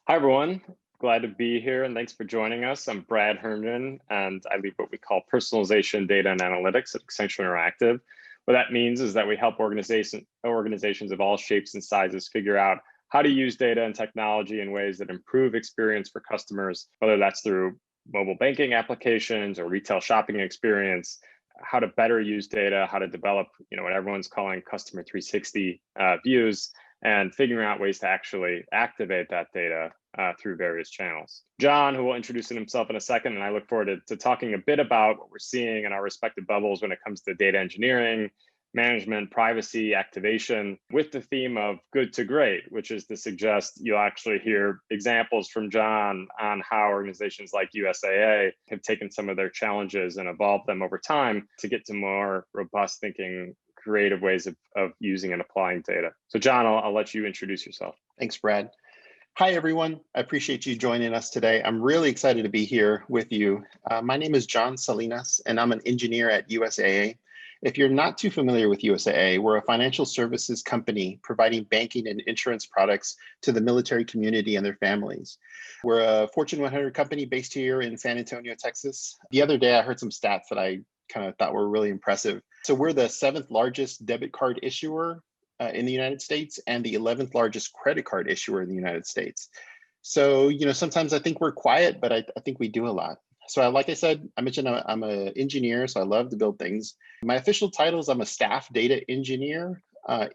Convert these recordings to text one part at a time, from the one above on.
Hi, everyone. Glad to be here and thanks for joining us. I'm Brad Herndon and I lead what we call personalization data and analytics at Accenture Interactive. What that means is that we help organizations of all shapes and sizes figure out how to use data and technology in ways that improve experience for customers, whether that's through mobile banking applications or retail shopping experience, how to better use data, how to develop, what everyone's calling customer 360 views, and figuring out ways to actually activate that data through various channels. John, who will introduce himself in a second, and I look forward to talking a bit about what we're seeing in our respective bubbles when it comes to data engineering, management, privacy, activation, with the theme of good to great, which is to suggest you'll actually hear examples from John on how organizations like USAA have taken some of their challenges and evolved them over time to get to more robust thinking, creative ways of using and applying data. So John, I'll let you introduce yourself. Thanks, Brad. Hi, everyone. I appreciate you joining us today. I'm really excited to be here with you. My name is John Salinas, and I'm an engineer at USAA. If you're not too familiar with USAA, we're a financial services company providing banking and insurance products to the military community and their families. We're a Fortune 100 company based here in San Antonio, Texas. The other day, I heard some stats that I kind of thought were really impressive. So we're the 7th largest debit card issuer in the United States and the 11th largest credit card issuer in the United States. So, sometimes I think we're quiet, but I think we do a lot. So like I said, I mentioned I'm an engineer, so I love to build things. My official title is I'm a staff data engineer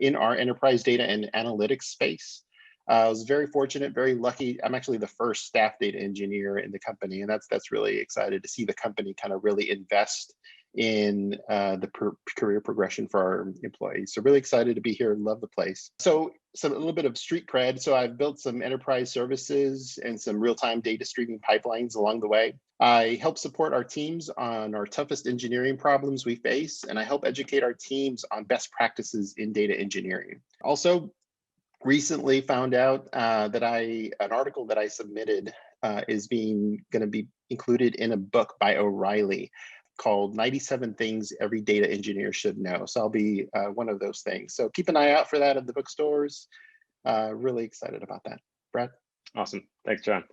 in our enterprise data and analytics space. I was very fortunate, very lucky. I'm actually the first staff data engineer in the company, and that's really excited to see the company kind of really invest in the career progression for our employees. So really excited to be here, love the place. So a little bit of street cred. So I've built some enterprise services and some real-time data streaming pipelines along the way. I help support our teams on our toughest engineering problems we face, and I help educate our teams on best practices in data engineering. Also, recently found out that an article that I submitted is going to be included in a book by O'Reilly called 97 Things Every Data Engineer Should Know. So I'll be one of those things. So keep an eye out for that at the bookstores. Really excited about that. Brad? Awesome. Thanks, John.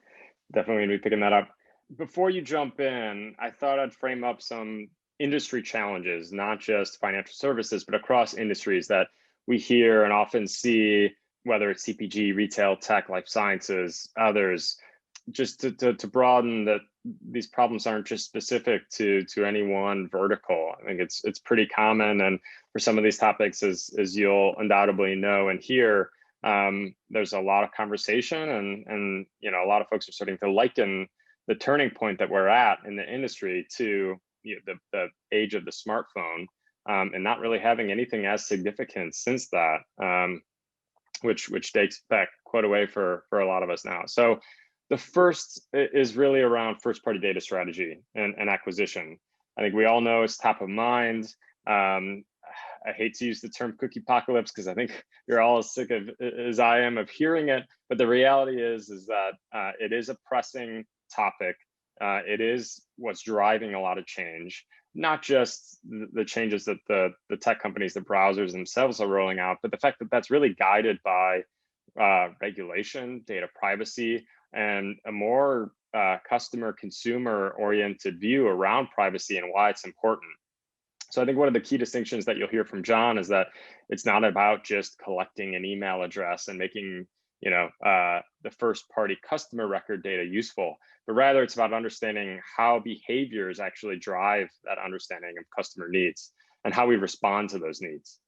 Definitely going to be picking that up. Before you jump in, I thought I'd frame up some industry challenges, not just financial services, but across industries that we hear and often see, whether it's CPG, retail, tech, life sciences, others, just to broaden that these problems aren't just specific to any one vertical. I think it's pretty common, and for some of these topics, as you'll undoubtedly know and hear, there's a lot of conversation, and a lot of folks are starting to liken the turning point that we're at in the industry to the age of the smartphone, and not really having anything as significant since that, which dates back quite a way for a lot of us now. So the first is really around first-party data strategy and acquisition. I think we all know it's top of mind. I hate to use the term cookie apocalypse because I think you're all as sick as I am of hearing it. But the reality is that it is a pressing topic. It is what's driving a lot of change, not just the changes that the tech companies, the browsers themselves are rolling out, but the fact that that's really guided by regulation, data privacy, and a more customer consumer oriented view around privacy and why it's important. So I think one of the key distinctions that you'll hear from John is that it's not about just collecting an email address and making the first party customer record data useful, but rather it's about understanding how behaviors actually drive that understanding of customer needs and how we respond to those needs.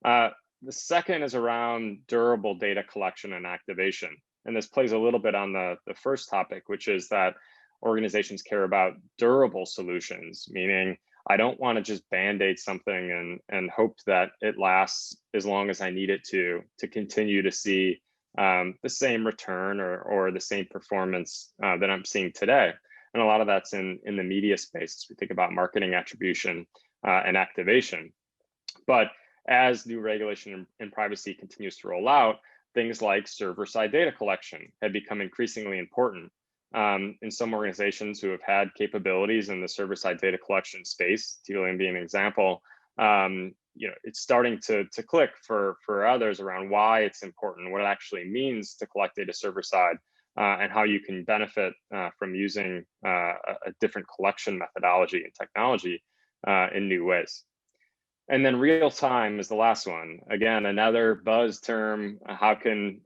The second is around durable data collection and activation. And this plays a little bit on the first topic, which is that organizations care about durable solutions, meaning I don't want to just band-aid something and hope that it lasts as long as I need it to continue to see the same return or the same performance that I'm seeing today. And a lot of that's in the media space as we think about marketing attribution and activation. But as new regulation and privacy continues to roll out, things like server-side data collection have become increasingly important. In some organizations who have had capabilities in the server-side data collection space, Tealium being an example, it's starting to click for others around why it's important, what it actually means to collect data server-side, and how you can benefit from using a different collection methodology and technology in new ways. And then real time is the last one. Again, another buzz term. How can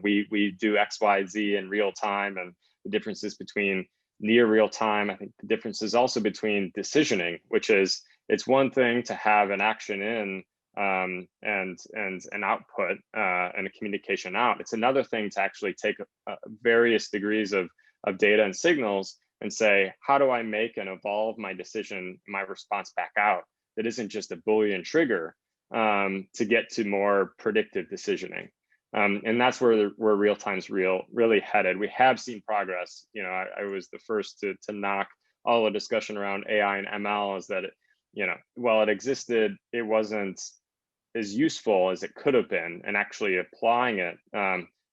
we do X, Y, Z in real time, and the differences between near real time. I think the difference is also between decisioning, which is it's one thing to have an action in and an output and a communication out. It's another thing to actually take various degrees of data and signals and say, how do I make and evolve my decision, my response back out? That isn't just a Boolean trigger to get to more predictive decisioning. And that's where real time's really headed. We have seen progress. I was the first to knock all the discussion around AI and ML is that, while it existed, it wasn't as useful as it could have been, and actually applying it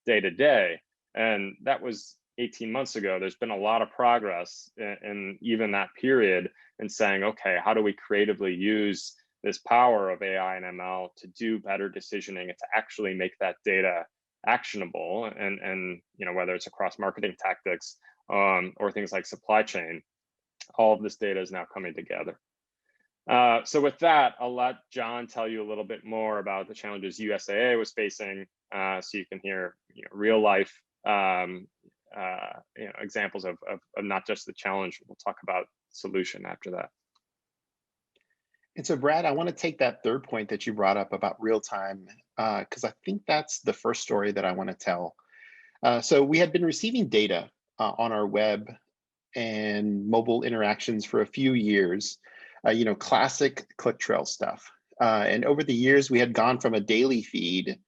day to day. And that was 18 months ago. There's been a lot of progress in even that period in saying, okay, how do we creatively use this power of AI and ML to do better decisioning and to actually make that data actionable, and whether it's across marketing tactics or things like supply chain, all of this data is now coming together. So with that, I'll let John tell you a little bit more about the challenges USAA was facing, so you can hear real life examples of not just the challenge. We'll talk about solution after that. And so, Brad, I want to take that third point that you brought up about real time, because I think that's the first story that I want to tell. So we had been receiving data on our web and mobile interactions for a few years, classic ClickTrail stuff. And over the years, we had gone from a daily feed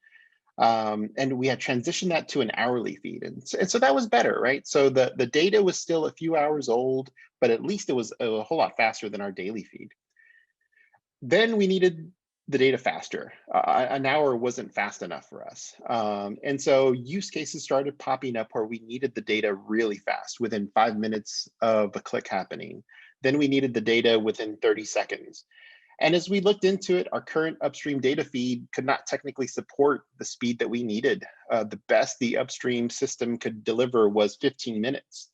and we had transitioned that to an hourly feed. And so that was better, right? So the data was still a few hours old, but at least it was a whole lot faster than our daily feed. Then we needed the data faster. An hour wasn't fast enough for us. And so use cases started popping up where we needed the data really fast, within 5 minutes of a click happening. Then we needed the data within 30 seconds. And as we looked into it, our current upstream data feed could not technically support the speed that we needed. The best the upstream system could deliver was 15 minutes.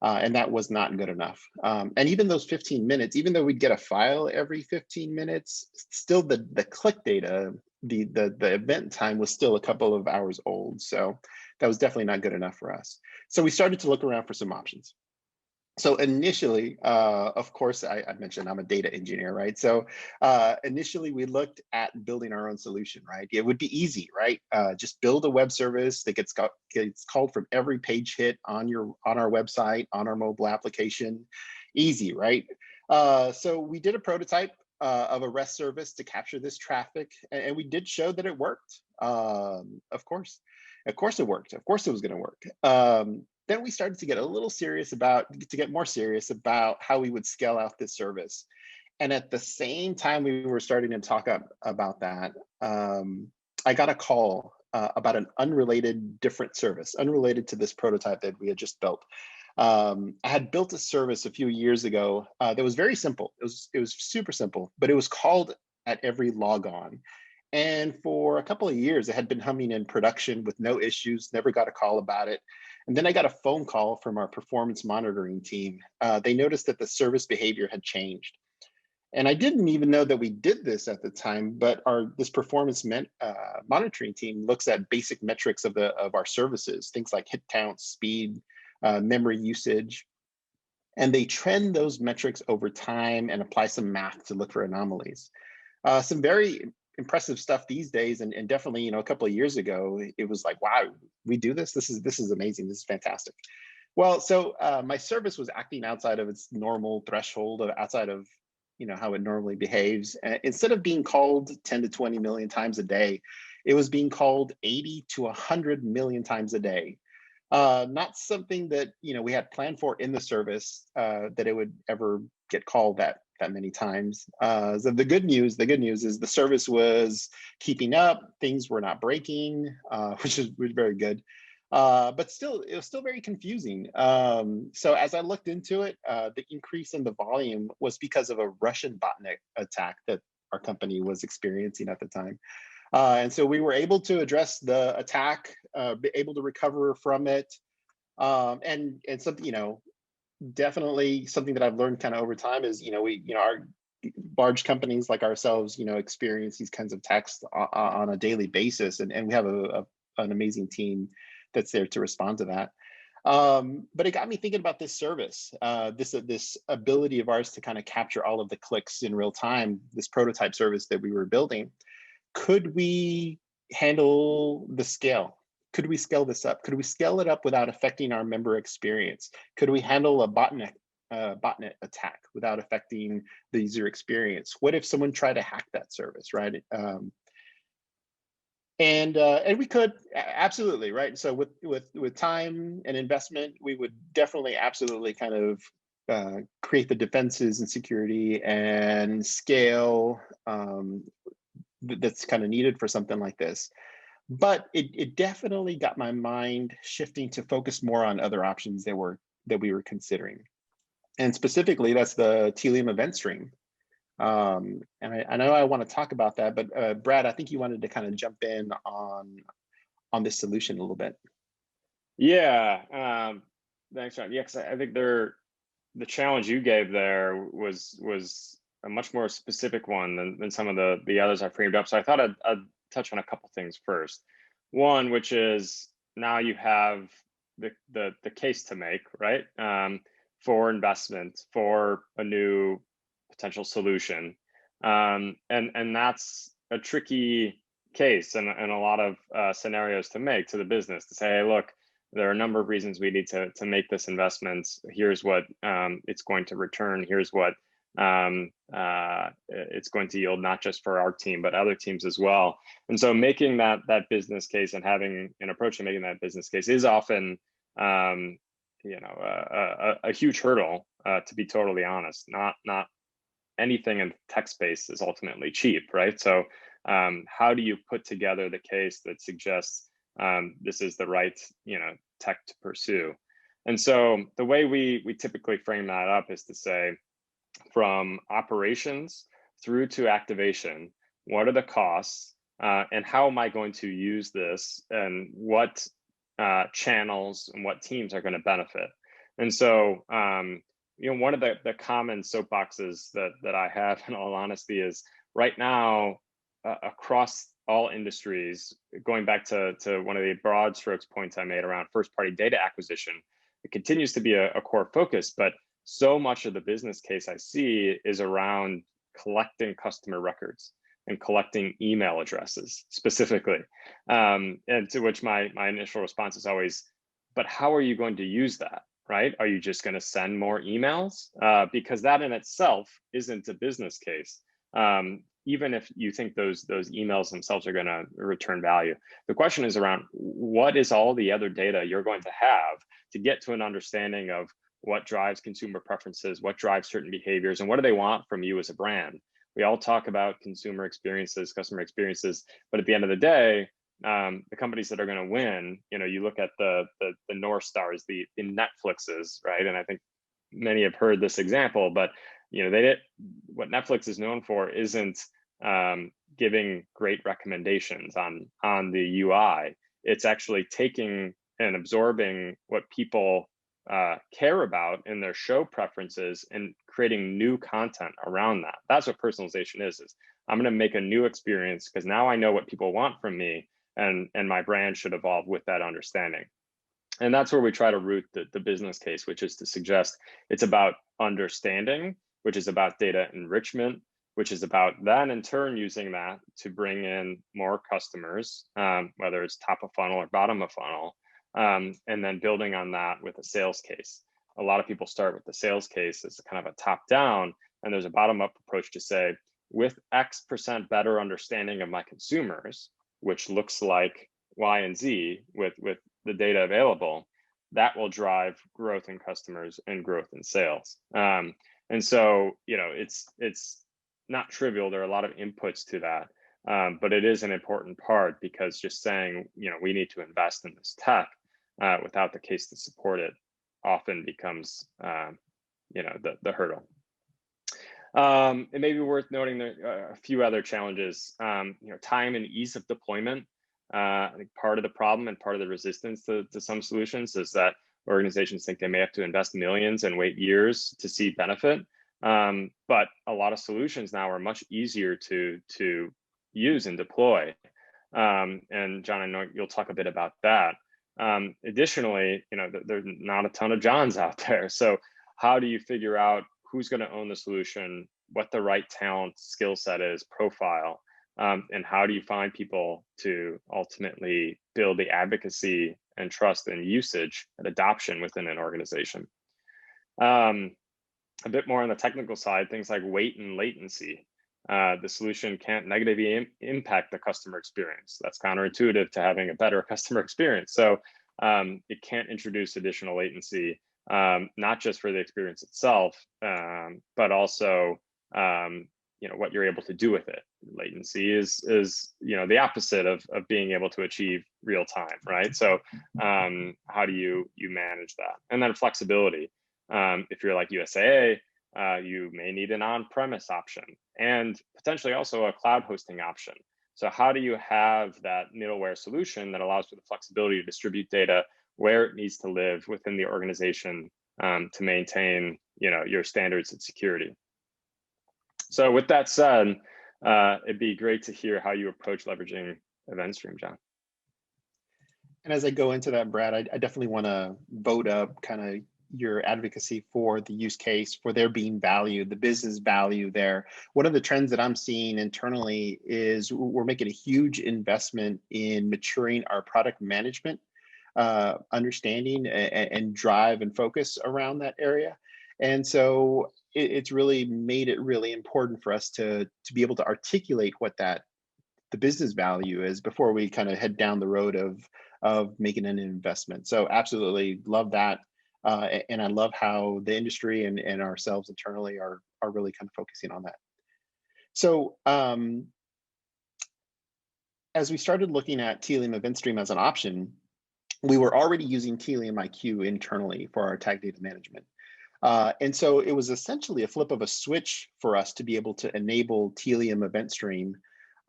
And that was not good enough. And even those 15 minutes, even though we'd get a file every 15 minutes, still the click data, the event time was still a couple of hours old. So that was definitely not good enough for us. So we started to look around for some options. So initially, of course, I mentioned I'm a data engineer, right? So initially we looked at building our own solution, right? It would be easy, right? Just build a web service that gets called from every page hit on our website, on our mobile application. Easy, right? So we did a prototype of a REST service to capture this traffic, and we did show that it worked. Of course it worked. Of course it was going to work. Then we started to get more serious about how we would scale out this service. And at the same time we were starting to talk about that, I got a call about an unrelated different service, unrelated to this prototype that we had just built. I had built a service a few years ago that was very simple. It was super simple, but it was called at every logon. And for a couple of years, it had been humming in production with no issues, never got a call about it. And then I got a phone call from our performance monitoring team. They noticed that the service behavior had changed. And I didn't even know that we did this at the time, but this performance monitoring team looks at basic metrics of our services, things like hit count, speed, memory usage. And they trend those metrics over time and apply some math to look for anomalies. Some very impressive stuff these days, and definitely a couple of years ago it was like, wow, we do this. This is amazing. This is fantastic. Well, so my service was acting outside of its normal threshold, outside of how it normally behaves. Instead of being called 10 to 20 million times a day, it was being called 80 to 100 million times a day. Not something that we had planned for in the service, that it would ever get called that many times. So the good news is the service was keeping up. Things were not breaking, which was very good. But still, it was still very confusing. So as I looked into it, the increase in the volume was because of a Russian botnet attack that our company was experiencing at the time. And so we were able to address the attack, be able to recover from it. And something, definitely something that I've learned kind of over time is, our large companies like ourselves, experience these kinds of texts on a daily basis, and we have an amazing team that's there to respond to that. But it got me thinking about this service, this ability of ours to kind of capture all of the clicks in real time, this prototype service that we were building. Could we handle the scale? Could we scale this up? Could we scale it up without affecting our member experience? Could we handle a botnet attack without affecting the user experience? What if someone tried to hack that service, right? And we could absolutely, right? So with time and investment, we would definitely absolutely kind of create the defenses and security and scale that's kind of needed for something like this. But it definitely got my mind shifting to focus more on other options that we were considering. And specifically, that's the Tealium EventStream. And I know I want to talk about that, but Brad, I think you wanted to kind of jump in on this solution a little bit. Yeah, thanks, John. Yeah, because I think the challenge you gave there was a much more specific one than some of the others I framed up. So I thought I'd touch on a couple things first. One, which is now you have the case to make, right? For investment, for a new potential solution. And that's a tricky case and a lot of scenarios to make to the business to say, hey, look, there are a number of reasons we need to make this investment. Here's what it's going to return. Here's what it's going to yield, not just for our team, but other teams as well. And so making that business case and having an approach to making that business case is often a huge hurdle, to be totally honest. Not anything in the tech space is ultimately cheap, right? So how do you put together the case that suggests this is the right tech to pursue? And so the way we typically frame that up is to say, from operations through to activation, what are the costs, and how am I going to use this, and what channels and what teams are going to benefit? And so one of the common soapboxes that I have, in all honesty, is right now across all industries, going back to one of the broad strokes points I made around first party data acquisition, it continues to be a core focus, but so much of the business case I see is around collecting customer records and collecting email addresses specifically. And to which my initial response is always, but how are you going to use that, right? Are you just going to send more emails? Because that in itself isn't a business case. Even if you think those emails themselves are going to return value. The question is around what is all the other data you're going to have to get to an understanding of what drives consumer preferences, what drives certain behaviors, and what do they want from you as a brand? We all talk about consumer experiences, customer experiences, but at the end of the day, the companies that are going to win, you look at the North Stars, the Netflixes, right? And I think many have heard this example, but what Netflix is known for isn't giving great recommendations on the UI. It's actually taking and absorbing what people care about in their show preferences and creating new content around that. That's what personalization is I'm going to make a new experience because now I know what people want from me, and my brand should evolve with that understanding. And that's where we try to root the business case, which is to suggest it's about understanding, which is about data enrichment, which is about then in turn using that to bring in more customers, whether it's top of funnel or bottom of funnel, and then building on that with a sales case. A lot of people start with the sales case as a kind of a top down, and there's a bottom up approach to say, with X% better understanding of my consumers, which looks like Y and Z with the data available, that will drive growth in customers and growth in sales. And so, it's not trivial. There are a lot of inputs to that, but it is an important part, because just saying, we need to invest in this tech without the case to support it often becomes, the hurdle. It may be worth noting that a few other challenges, time and ease of deployment. I think part of the problem and part of the resistance to some solutions is that organizations think they may have to invest millions and wait years to see benefit. But a lot of solutions now are much easier to use and deploy. And John, I know you'll talk a bit about that. Additionally, there's not a ton of Johns out there. So how do you figure out who's going to own the solution, what the right talent skill set is, profile, and how do you find people to ultimately build the advocacy and trust and usage and adoption within an organization? A bit more on the technical side, things like weight and latency. The solution can't negatively impact the customer experience. That's counterintuitive to having a better customer experience. So it can't introduce additional latency, not just for the experience itself, but also what you're able to do with it. Latency is the opposite of being able to achieve real time, right? So how do you manage that? And then flexibility. If you're like USAA, you may need an on-premise option and potentially also a cloud hosting option. So how do you have that middleware solution that allows for the flexibility to distribute data where it needs to live within the organization to maintain your standards and security? So with that said, it'd be great to hear how you approach leveraging EventStream, John. And as I go into that, Brad, I definitely want to vote up kind of your advocacy for the use case, for there being value, the business value there. One of the trends that I'm seeing internally is we're making a huge investment in maturing our product management, understanding and drive and focus around that area. And so it's really made it really important for us to be able to articulate what the business value is before we kind of head down the road of making an investment. So absolutely love that. And I love how the industry and ourselves internally are really kind of focusing on that. So as we started looking at Tealium EventStream as an option, we were already using Tealium IQ internally for our tag data management. And so it was essentially a flip of a switch for us to be able to enable Tealium EventStream.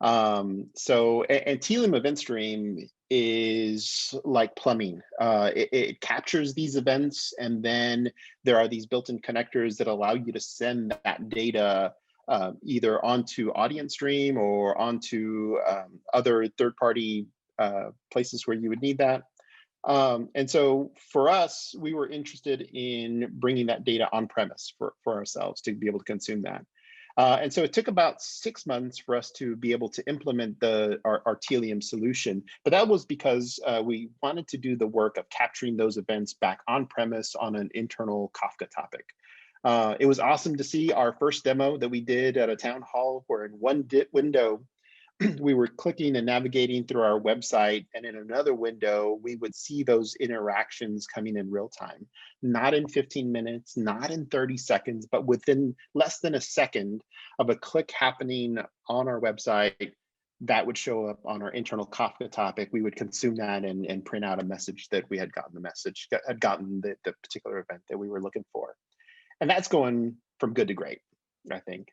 And Tealium EventStream is like plumbing. It captures these events, and then there are these built-in connectors that allow you to send that data either onto AudienceStream or onto other third-party places where you would need that. And so for us, we were interested in bringing that data on premise for ourselves to be able to consume that. And so it took about 6 months for us to be able to implement our Tealium solution. But that was because we wanted to do the work of capturing those events back on premise on an internal Kafka topic. It was awesome to see our first demo that we did at a town hall where in one window, we were clicking and navigating through our website, and in another window, we would see those interactions coming in real time, not in 15 minutes, not in 30 seconds, but within less than a second of a click happening on our website, that would show up on our internal Kafka topic. We would consume that and print out a message that we had gotten the particular event that we were looking for. And that's going from good to great, I think.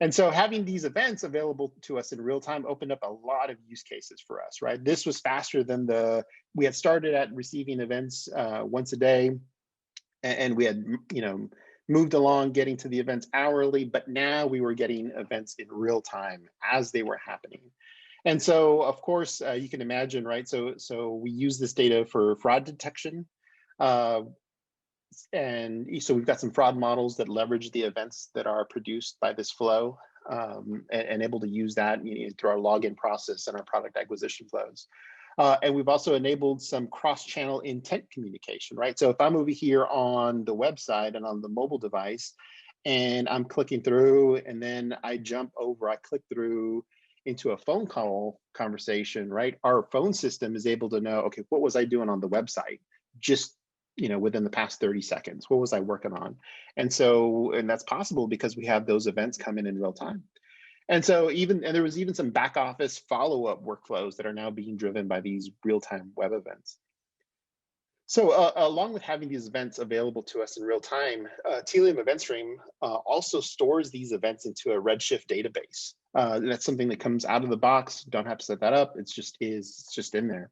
And so having these events available to us in real time opened up a lot of use cases for us, right? This was faster than we had started at receiving events once a day, and we had, moved along getting to the events hourly, but now we were getting events in real time as they were happening. And so, of course, you can imagine, right? So we use this data for fraud detection. And so we've got some fraud models that leverage the events that are produced by this flow and able to use that through our login process and our product acquisition flows. And we've also enabled some cross-channel intent communication, right? So if I'm over here on the website and on the mobile device, and I'm clicking through, and then I jump over, I click through into a phone call conversation, right? Our phone system is able to know, okay, what was I doing on the website? Just within the past 30 seconds, what was I working on? And that's possible because we have those events come in real time. And so there was even some back office follow-up workflows that are now being driven by these real-time web events. So along with having these events available to us in real time, Tealium EventStream also stores these events into a Redshift database. That's something that comes out of the box. Don't have to set that up. It's just in there.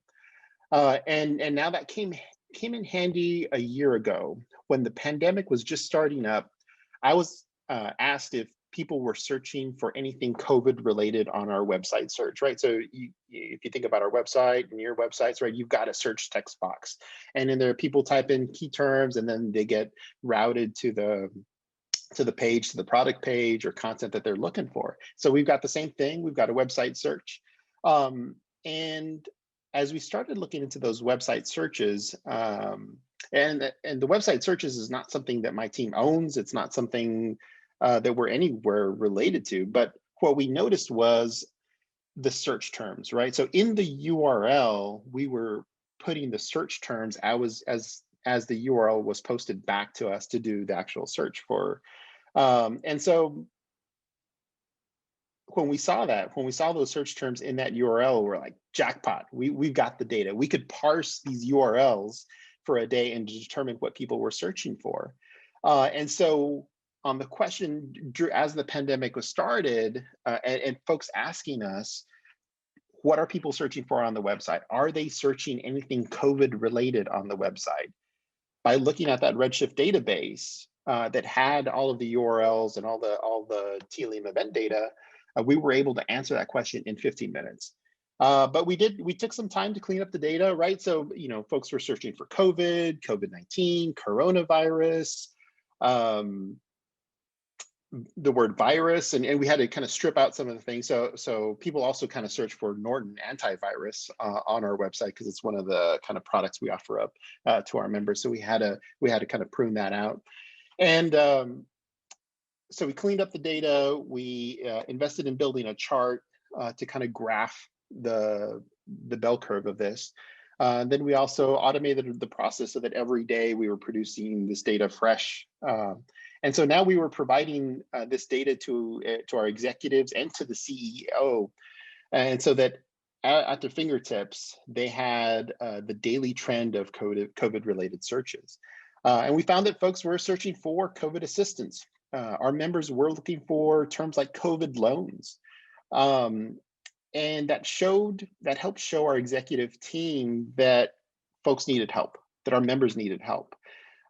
And now that came came in handy a year ago when the pandemic was just starting up. I was asked if people were searching for anything COVID related on our website search, right? So if you think about our website and your websites, right, you've got a search text box, and then there are people type in key terms, and then they get routed to the page, to the product page or content that they're looking for. So we've got the same thing. We've got a website search. And as we started looking into those website searches, and the website searches is not something that my team owns. It's not something that we're anywhere related to. But what we noticed was the search terms, right? So in the URL, we were putting the search terms as the URL was posted back to us to do the actual search for. And so when we saw those search terms in that URL, we're like, jackpot, we've got the data. We could parse these URLs for a day and determine what people were searching for. And so on the question, as the pandemic was started, and folks asking us, what are people searching for on the website? Are they searching anything COVID related on the website? By looking at that Redshift database that had all of the URLs and all the Tealium event data, we were able to answer that question in 15 minutes. But we took some time to clean up the data, right? So, folks were searching for COVID, COVID-19, coronavirus, the word virus, and we had to kind of strip out some of the things. So people also kind of search for Norton antivirus on our website because it's one of the kind of products we offer up to our members. So we had to kind of prune that out. And so we cleaned up the data. We invested in building a chart to kind of graph the bell curve of this. Then we also automated the process so that every day we were producing this data fresh. And so now we were providing this data to our executives and to the CEO. And so that at their fingertips, they had the daily trend of COVID-related searches. And we found that folks were searching for COVID assistance. Our members were looking for terms like COVID loans. And that helped show our executive team that folks needed help, that our members needed help.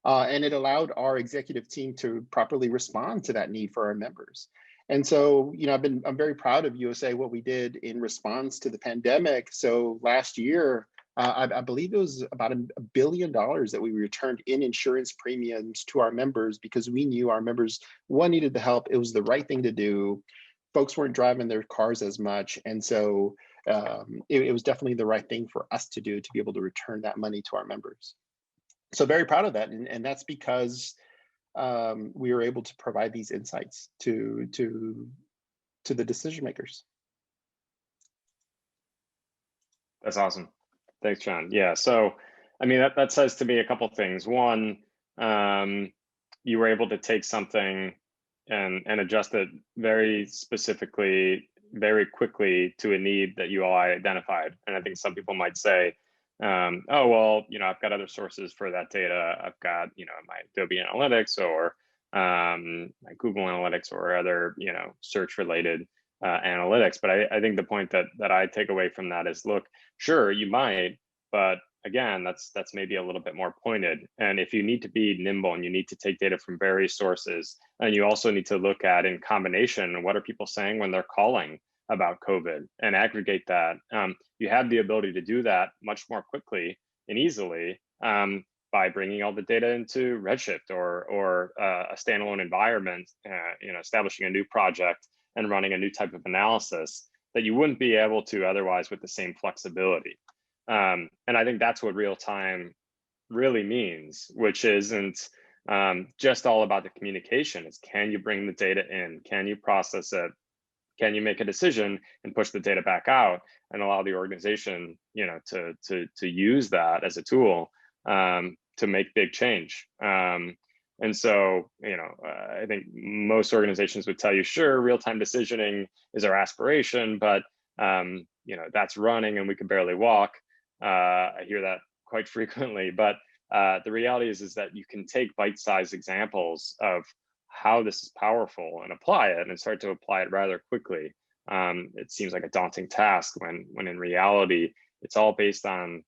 And it allowed our executive team to properly respond to that need for our members. And so, I'm very proud of USAA, what we did in response to the pandemic. So last year, I believe it was about $1 billion that we returned in insurance premiums to our members because we knew our members, one, needed the help. It was the right thing to do. Folks weren't driving their cars as much. And so it was definitely the right thing for us to do to be able to return that money to our members. So very proud of that. And that's because we were able to provide these insights to the decision makers. That's awesome. Thanks, John. Yeah. So, that says to me a couple things. One, you were able to take something and adjust it very specifically, very quickly to a need that you all identified. And I think some people might say, oh, well, I've got other sources for that data. I've got, my Adobe Analytics or my Google Analytics or other, search related analytics. But I think the point that I take away from that is, look, sure, you might, but again, that's maybe a little bit more pointed. And if you need to be nimble and you need to take data from various sources, and you also need to look at in combination, what are people saying when they're calling about COVID and aggregate that. You have the ability to do that much more quickly and easily by bringing all the data into Redshift or a standalone environment, establishing a new project and running a new type of analysis that you wouldn't be able to otherwise with the same flexibility. And I think that's what real time really means, which isn't just all about the communication. It's, can you bring the data in? Can you process it? Can you make a decision and push the data back out and allow the organization, to use that as a tool to make big change? And so, I think most organizations would tell you, sure, real-time decisioning is our aspiration, but that's running and we can barely walk. I hear that quite frequently, but the reality is that you can take bite-sized examples of how this is powerful and apply it and start to apply it rather quickly. It seems like a daunting task when in reality, it's all based on,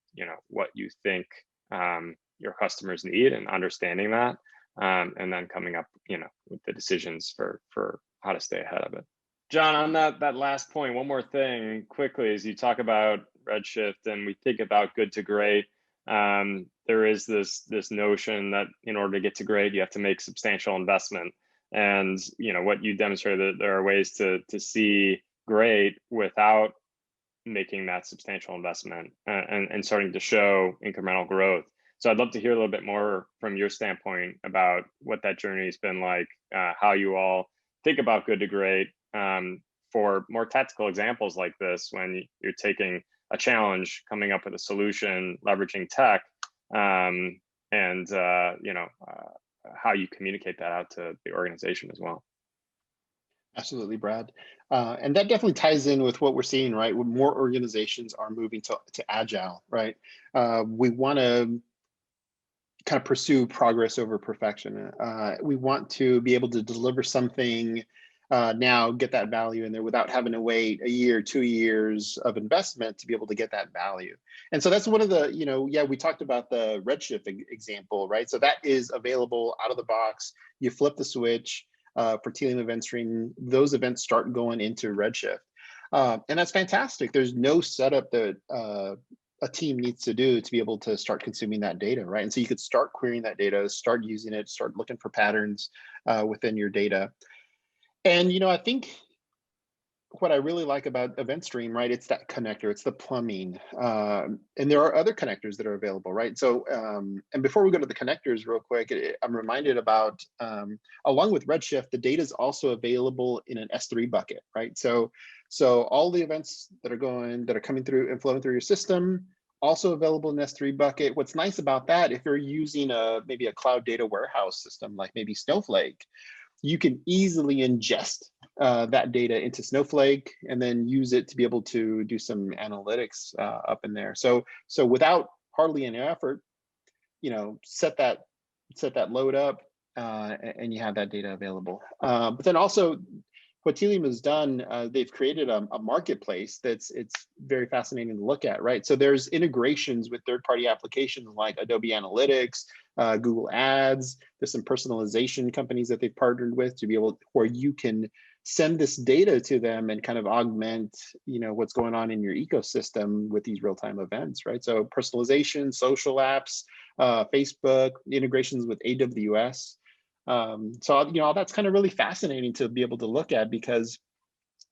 what you think your customers need and understanding that, and then coming up, with the decisions for how to stay ahead of it. John, on that last point, one more thing quickly, as you talk about Redshift and we think about good to great, there is this notion that in order to get to great, you have to make substantial investment. And what you demonstrated, that there are ways to see great without making that substantial investment and starting to show incremental growth. So I'd love to hear a little bit more from your standpoint about what that journey has been like, how you all think about good to great, for more tactical examples like this, when you're taking a challenge, coming up with a solution, leveraging tech, and how you communicate that out to the organization as well. Absolutely, Brad. And that definitely ties in with what we're seeing, right? When more organizations are moving to agile, right? We want to kind of pursue progress over perfection. We want to be able to deliver something now, get that value in there without having to wait a year, 2 years of investment to be able to get that value. And so that's one of the, we talked about the Redshift example, right? So that is available out of the box. You flip the switch for Tealium EventStream, those events start going into Redshift. And that's fantastic. There's no setup that a team needs to do to be able to start consuming that data, right? And so you could start querying that data, start using it, start looking for patterns within your data. And, I think what I really like about EventStream, right, it's that connector, it's the plumbing. And there are other connectors that are available, right? So, and before we go to the connectors real quick, I'm reminded about, along with Redshift, the data is also available in an S3 bucket, right? So all the events that are coming through and flowing through your system, also available in S3 bucket. What's nice about that, if you're using maybe a cloud data warehouse system, like maybe Snowflake, you can easily ingest that data into Snowflake and then use it to be able to do some analytics up in there. So without hardly any effort, set that load up and you have that data available. But then also, what Tealium has done, they've created a marketplace it's very fascinating to look at, right? So there's integrations with third-party applications like Adobe Analytics, Google Ads. There's some personalization companies that they've partnered with to be able, where you can send this data to them and kind of augment, what's going on in your ecosystem with these real-time events, right? So personalization, social apps, Facebook, integrations with AWS. So all that's kind of really fascinating to be able to look at, because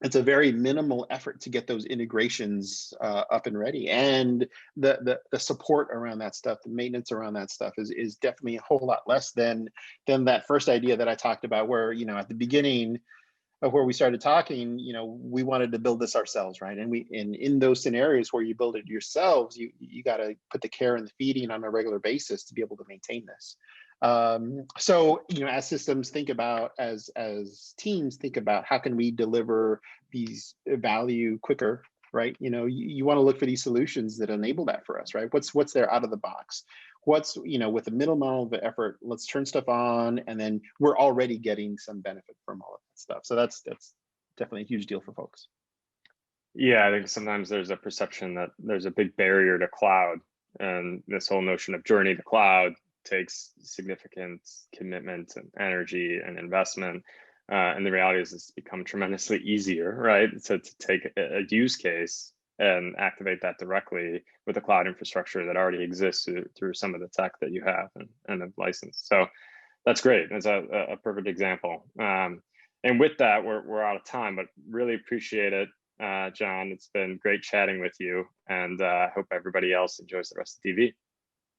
it's a very minimal effort to get those integrations up and ready, and the support around that stuff, the maintenance around that stuff is definitely a whole lot less than that first idea that I talked about, where at the beginning of where we started talking, we wanted to build this ourselves, right? And in those scenarios where you build it yourselves, you got to put the care and the feeding on a regular basis to be able to maintain this. So as systems think about, as teams think about, how can we deliver these value quicker, right? You want to look for these solutions that enable that for us, right? What's there out of the box? What's with a minimal of effort, let's turn stuff on, and then we're already getting some benefit from all of that stuff. So that's definitely a huge deal for folks. Yeah, I think sometimes there's a perception that there's a big barrier to cloud, and this whole notion of journey to cloud takes significant commitment and energy and investment. And the reality is it's become tremendously easier, right? So to take a use case and activate that directly with a cloud infrastructure that already exists through some of the tech that you have and have licensed. So that's great. That's a perfect example. And with that, we're out of time, but really appreciate it, John. It's been great chatting with you, and I hope everybody else enjoys the rest of TV.